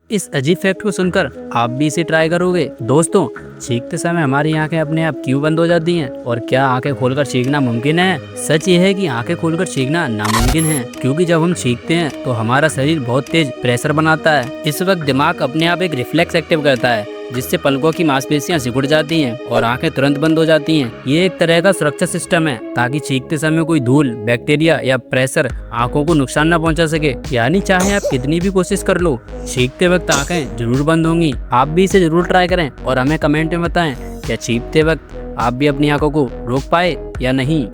इस अजीब फैक्ट को सुनकर आप भी इसे ट्राई करोगे? दोस्तों, चीखते समय हमारी आंखें अपने आप क्यों बंद हो जाती हैं? और क्या आंखें खोलकर चीखना मुमकिन है? सच ये है कि आंखें खोलकर चीखना नामुमकिन है, क्योंकि जब हम चीखते हैं तो हमारा शरीर बहुत तेज प्रेशर बनाता है। इस वक्त दिमाग अपने आप एक रिफ्लेक्स एक्टिव करता है, जिससे पलकों की मांसपेशियां सिकुड़ जाती हैं और आंखें तुरंत बंद हो जाती हैं। ये एक तरह का सुरक्षा सिस्टम है, ताकि चीखते समय कोई धूल, बैक्टीरिया या प्रेशर आंखों को नुकसान न पहुंचा सके। यानी चाहे आप कितनी भी कोशिश कर लो, चीखते वक्त आंखें जरूर बंद होंगी। आप भी इसे जरूर ट्राई करें और हमें कमेंट में बताएं, क्या चीखते वक्त आप भी अपनी आंखों को रोक पाए या नहीं।